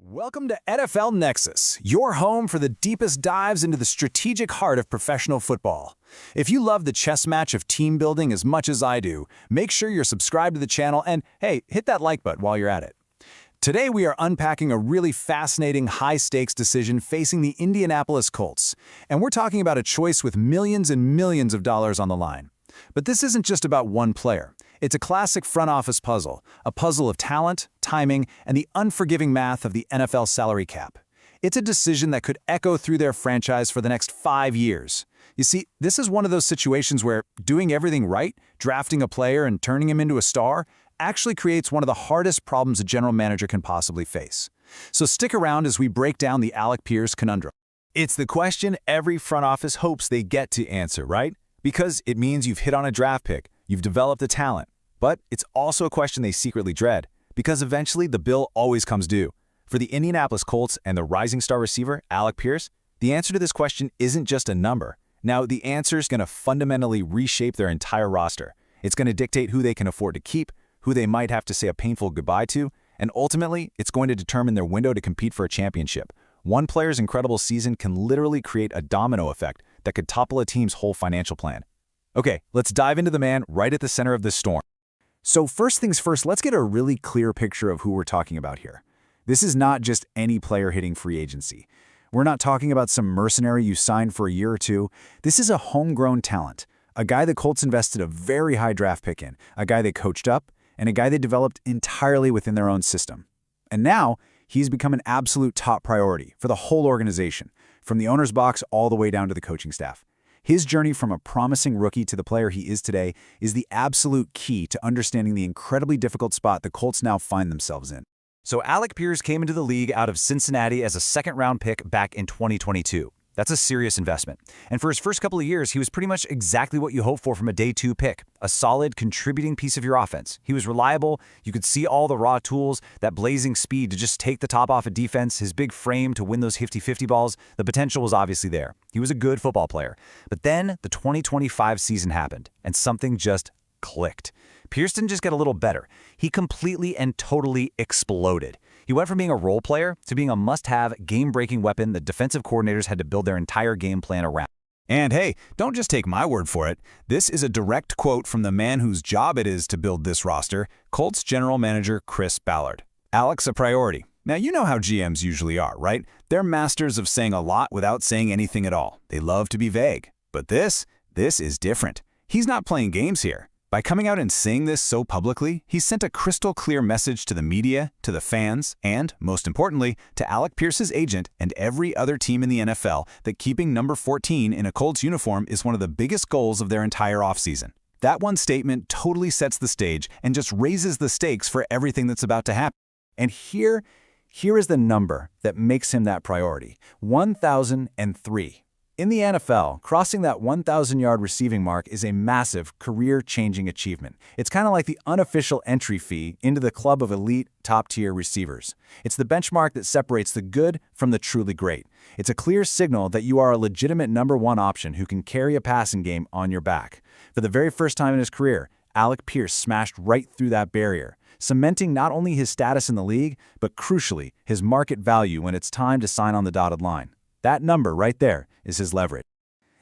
Welcome to NFL Nexus, your home for the deepest dives into the strategic heart of professional football. If you love the chess match of team building as much as I do, make sure you're subscribed to the channel and, hey, hit that like button while you're at it. Today we are unpacking a really fascinating high-stakes decision facing the Indianapolis Colts, and we're talking about a choice with millions and millions of dollars on the line. But this isn't just about one player. It's a classic front office puzzle, a puzzle of talent, timing, and the unforgiving math of the NFL salary cap. It's a decision that could echo through their franchise for the next 5 years. You see, this is one of those situations where doing everything right, drafting a player and turning him into a star, actually creates one of the hardest problems a general manager can possibly face. So stick around as we break down the Alec Pierce conundrum. It's the question every front office hopes they get to answer, right? Because it means you've hit on a draft pick, you've developed a talent. But it's also a question they secretly dread, because eventually the bill always comes due. For the Indianapolis Colts and the rising star receiver, Alec Pierce, the answer to this question isn't just a number. Now, the answer is going to fundamentally reshape their entire roster. It's going to dictate who they can afford to keep, who they might have to say a painful goodbye to, and ultimately, it's going to determine their window to compete for a championship. One player's incredible season can literally create a domino effect that could topple a team's whole financial plan. Okay, let's dive into the man right at the center of this storm. So first things first, let's get a really clear picture of who we're talking about here. This is not just any player hitting free agency. We're not talking about some mercenary you signed for a year or two. This is a homegrown talent, a guy the Colts invested a very high draft pick in, a guy they coached up, and a guy they developed entirely within their own system. And now, he's become an absolute top priority for the whole organization, from the owner's box all the way down to the coaching staff. His journey from a promising rookie to the player he is today is the absolute key to understanding the incredibly difficult spot the Colts now find themselves in. So Alec Pierce came into the league out of Cincinnati as a second-round pick back in 2022. That's a serious investment. And for his first couple of years, he was pretty much exactly what you hope for from a day 2 pick, a solid contributing piece of your offense. He was reliable, you could see all the raw tools, that blazing speed to just take the top off a defense, his big frame to win those 50-50 balls. The potential was obviously there. He was a good football player. But then the 2025 season happened, and something just clicked. Pierce didn't just get a little better. He completely and totally exploded. He went from being a role player to being a must-have, game-breaking weapon that defensive coordinators had to build their entire game plan around. And hey, don't just take my word for it. This is a direct quote from the man whose job it is to build this roster, Colts general manager Chris Ballard. Alec's a priority. Now, you know how GMs usually are, right? They're masters of saying a lot without saying anything at all. They love to be vague. But this is different. He's not playing games here. By coming out and saying this so publicly, he sent a crystal clear message to the media, to the fans, and, most importantly, to Alec Pierce's agent and every other team in the NFL that keeping number 14 in a Colts uniform is one of the biggest goals of their entire offseason. That one statement totally sets the stage and just raises the stakes for everything that's about to happen. And here is the number that makes him that priority: 1,003. In the NFL, crossing that 1,000-yard receiving mark is a massive, career-changing achievement. It's kind of like the unofficial entry fee into the club of elite, top-tier receivers. It's the benchmark that separates the good from the truly great. It's a clear signal that you are a legitimate number 1 option who can carry a passing game on your back. For the very first time in his career, Alec Pierce smashed right through that barrier, cementing not only his status in the league, but crucially, his market value when it's time to sign on the dotted line. That number right there is his leverage.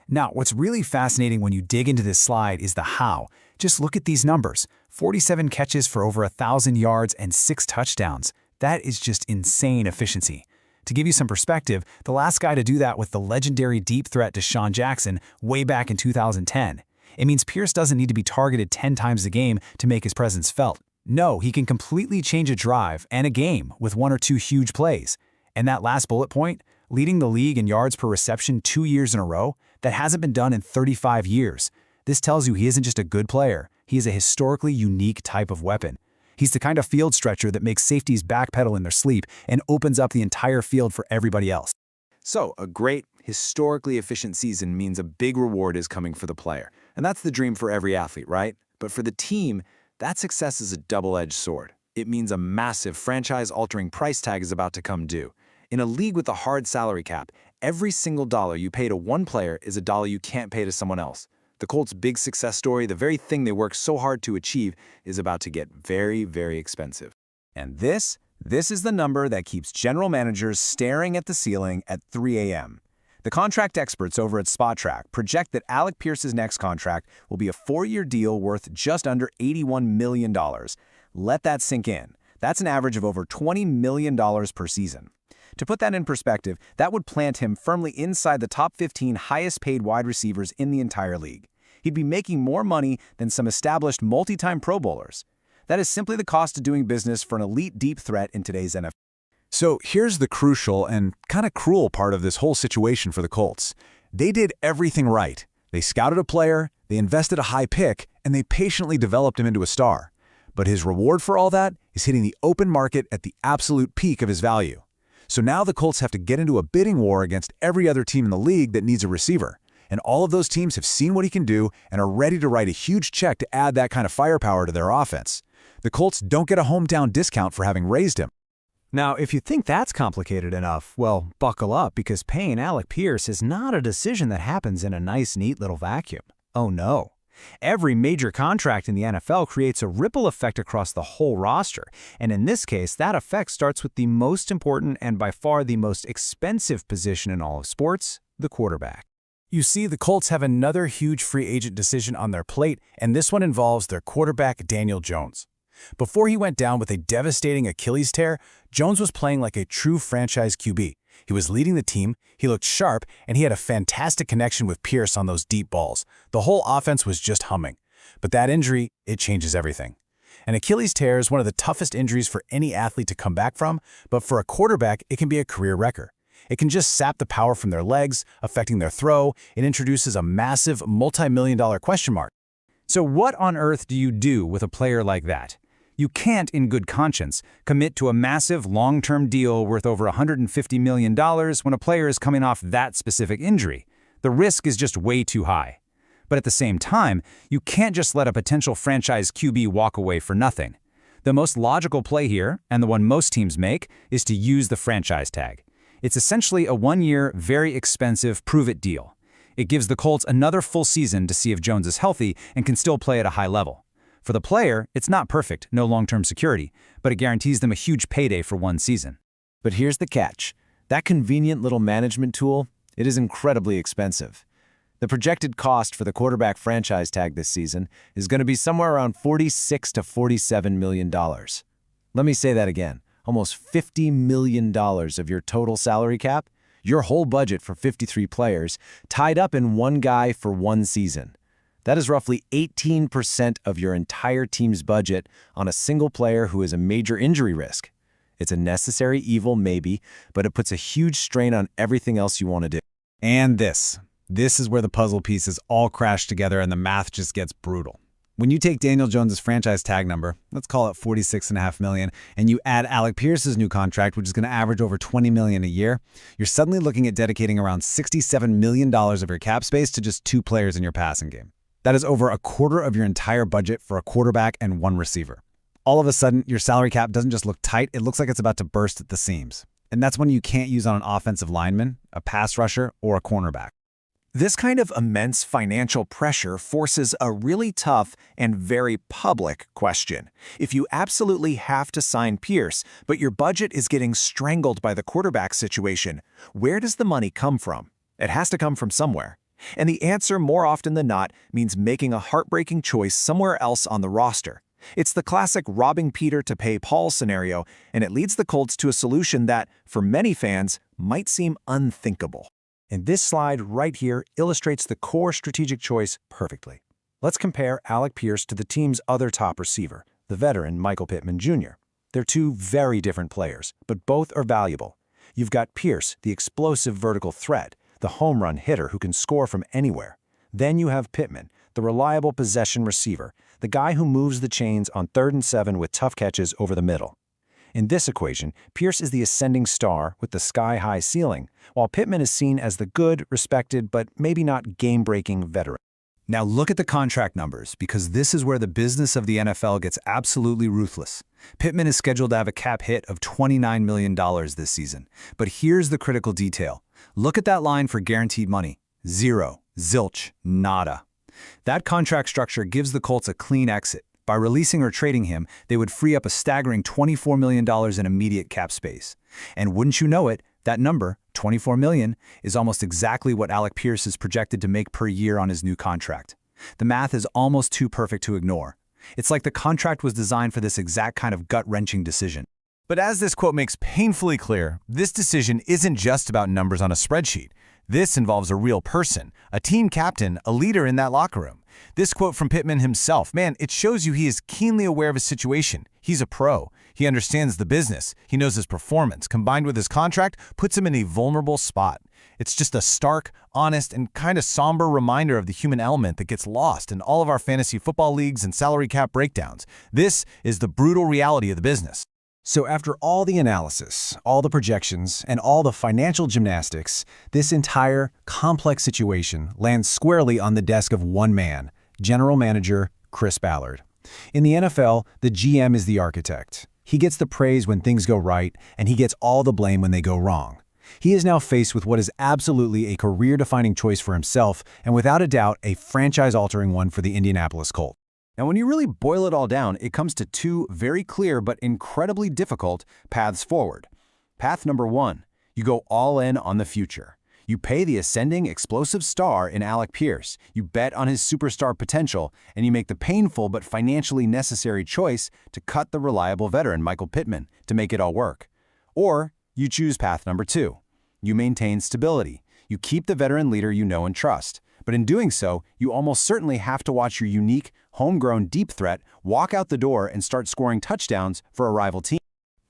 Now, what's really fascinating when you dig into this slide is the how. Just look at these numbers: 47 catches for over 1,000 yards and 6 touchdowns. That is just insane efficiency. To give you some perspective, the last guy to do that was the legendary deep threat Deshaun Jackson way back in 2010. It means Pierce doesn't need to be targeted 10 times a game to make his presence felt. No, he can completely change a drive and a game with 1 or 2 huge plays. And that last bullet point, leading the league in yards per reception 2 years in a row, that hasn't been done in 35 years. This tells you he isn't just a good player, he is a historically unique type of weapon. He's the kind of field stretcher that makes safeties backpedal in their sleep and opens up the entire field for everybody else. So, a great, historically efficient season means a big reward is coming for the player. And that's the dream for every athlete, right? But for the team, that success is a double-edged sword. It means a massive, franchise-altering price tag is about to come due. In a league with a hard salary cap, every single dollar you pay to one player is a dollar you can't pay to someone else. The Colts' big success story, the very thing they worked so hard to achieve, is about to get very, very expensive. And this This is the number that keeps general managers staring at the ceiling at 3 a.m. The contract experts over at SpotTrack project that Alec Pierce's next contract will be a 4-year deal worth just under $81 million. Let that sink in. That's an average of over $20 million per season. To put that in perspective, that would plant him firmly inside the top 15 highest-paid wide receivers in the entire league. He'd be making more money than some established multi-time Pro Bowlers. That is simply the cost of doing business for an elite deep threat in today's NFL. So here's the crucial and kind of cruel part of this whole situation for the Colts. They did everything right. They scouted a player, they invested a high pick, and they patiently developed him into a star. But his reward for all that is hitting the open market at the absolute peak of his value. So now the Colts have to get into a bidding war against every other team in the league that needs a receiver. And all of those teams have seen what he can do and are ready to write a huge check to add that kind of firepower to their offense. The Colts don't get a hometown discount for having raised him. Now, if you think that's complicated enough, well, buckle up, because paying Alec Pierce is not a decision that happens in a nice, neat little vacuum. Oh no. Every major contract in the NFL creates a ripple effect across the whole roster, and in this case, that effect starts with the most important and by far the most expensive position in all of sports, the quarterback. You see, the Colts have another huge free agent decision on their plate, and this one involves their quarterback, Daniel Jones. Before he went down with a devastating Achilles tear, Jones was playing like a true franchise QB. He was leading the team, he looked sharp, and he had a fantastic connection with Pierce on those deep balls. The whole offense was just humming. But that injury, it changes everything. An Achilles tear is one of the toughest injuries for any athlete to come back from, but for a quarterback, it can be a career wrecker. It can just sap the power from their legs, affecting their throw. It introduces a massive, multi-million-dollar question mark. So what on earth do you do with a player like that? You can't, in good conscience, commit to a massive long-term deal worth over $150 million when a player is coming off that specific injury. The risk is just way too high. But at the same time, you can't just let a potential franchise QB walk away for nothing. The most logical play here, and the one most teams make, is to use the franchise tag. It's essentially a 1-year, very expensive prove-it deal. It gives the Colts another full season to see if Jones is healthy and can still play at a high level. For the player, it's not perfect, no long-term security, but it guarantees them a huge payday for 1 season. But here's the catch. That convenient little management tool, it is incredibly expensive. The projected cost for the quarterback franchise tag this season is going to be somewhere around $46 to $47 million. Let me say that again. Almost $50 million of your total salary cap, your whole budget for 53 players, tied up in one guy for 1 season. That is roughly 18% of your entire team's budget on a single player who is a major injury risk. It's a necessary evil, maybe, but it puts a huge strain on everything else you want to do. And this is where the puzzle pieces all crash together and the math just gets brutal. When you take Daniel Jones' franchise tag number, let's call it $46.5 million, and you add Alec Pierce's new contract, which is going to average over $20 million a year, you're suddenly looking at dedicating around $67 million of your cap space to just 2 players in your passing game. That is over a quarter of your entire budget for a quarterback and 1 receiver. All of a sudden, your salary cap doesn't just look tight, it looks like it's about to burst at the seams. And that's one you can't use on an offensive lineman, a pass rusher, or a cornerback. This kind of immense financial pressure forces a really tough and very public question. If you absolutely have to sign Pierce, but your budget is getting strangled by the quarterback situation, where does the money come from? It has to come from somewhere. And the answer, more often than not, means making a heartbreaking choice somewhere else on the roster. It's the classic robbing Peter to pay Paul scenario, and it leads the Colts to a solution that, for many fans, might seem unthinkable. And this slide right here illustrates the core strategic choice perfectly. Let's compare Alec Pierce to the team's other top receiver, the veteran Michael Pittman Jr. They're 2 very different players, but both are valuable. You've got Pierce, the explosive vertical threat, the home run hitter who can score from anywhere. Then you have Pittman, the reliable possession receiver, the guy who moves the chains on 3rd and 7 with tough catches over the middle. In this equation, Pierce is the ascending star with the sky-high ceiling, while Pittman is seen as the good, respected, but maybe not game-breaking veteran. Now look at the contract numbers, because this is where the business of the NFL gets absolutely ruthless. Pittman is scheduled to have a cap hit of $29 million this season. But here's the critical detail. Look at that line for guaranteed money. 0. Zilch. Nada. That contract structure gives the Colts a clean exit. By releasing or trading him, they would free up a staggering $24 million in immediate cap space. And wouldn't you know it, that number, $24 million, is almost exactly what Alec Pierce is projected to make per year on his new contract. The math is almost too perfect to ignore. It's like the contract was designed for this exact kind of gut-wrenching decision. But as this quote makes painfully clear, this decision isn't just about numbers on a spreadsheet. This involves a real person, a team captain, a leader in that locker room. This quote from Pittman himself, man, it shows you he is keenly aware of his situation. He's a pro. He understands the business. He knows his performance, combined with his contract, puts him in a vulnerable spot. It's just a stark, honest, and kind of somber reminder of the human element that gets lost in all of our fantasy football leagues and salary cap breakdowns. This is the brutal reality of the business. So after all the analysis, all the projections, and all the financial gymnastics, this entire complex situation lands squarely on the desk of one man, General Manager Chris Ballard. In the NFL, the GM is the architect. He gets the praise when things go right, and he gets all the blame when they go wrong. He is now faced with what is absolutely a career-defining choice for himself, and without a doubt, a franchise-altering one for the Indianapolis Colts. Now, when you really boil it all down, it comes to two very clear but incredibly difficult paths forward. Path number one, you go all in on the future. You pay the ascending, explosive star in Alec Pierce, you bet on his superstar potential, and you make the painful but financially necessary choice to cut the reliable veteran Michael Pittman to make it all work. Or you choose path number two. You maintain stability. You keep the veteran leader you know and trust. But in doing so, you almost certainly have to watch your unique, homegrown deep threat walk out the door and start scoring touchdowns for a rival team.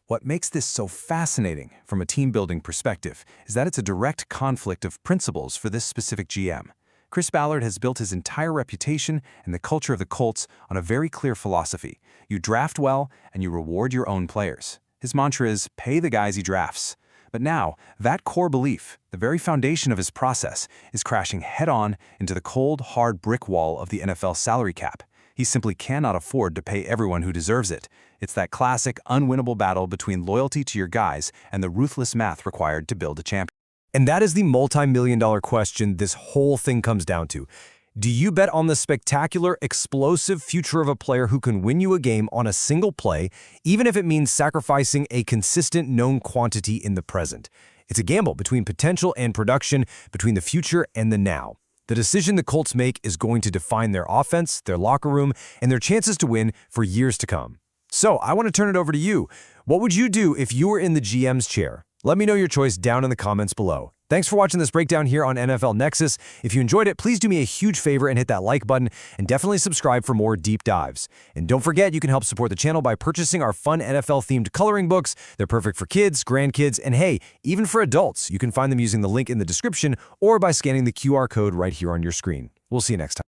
What makes this so fascinating from a team-building perspective is that it's a direct conflict of principles for this specific GM. Chris Ballard has built his entire reputation and the culture of the Colts on a very clear philosophy. You draft well and you reward your own players. His mantra is, pay the guys he drafts. But now, that core belief, the very foundation of his process, is crashing head-on into the cold, hard brick wall of the NFL salary cap. He simply cannot afford to pay everyone who deserves it. It's that classic, unwinnable battle between loyalty to your guys and the ruthless math required to build a champion. And that is the multi-million-dollar question this whole thing comes down to. Do you bet on the spectacular, explosive future of a player who can win you a game on a single play, even if it means sacrificing a consistent known quantity in the present? It's a gamble between potential and production, between the future and the now. The decision the Colts make is going to define their offense, their locker room, and their chances to win for years to come. So I want to turn it over to you. What would you do if you were in the GM's chair? Let me know your choice down in the comments below. Thanks for watching this breakdown here on NFL Nexus. If you enjoyed it, please do me a huge favor and hit that like button, and definitely subscribe for more deep dives. And don't forget, you can help support the channel by purchasing our fun NFL-themed coloring books. They're perfect for kids, grandkids, and hey, even for adults. You can find them using the link in the description or by scanning the QR code right here on your screen. We'll see you next time.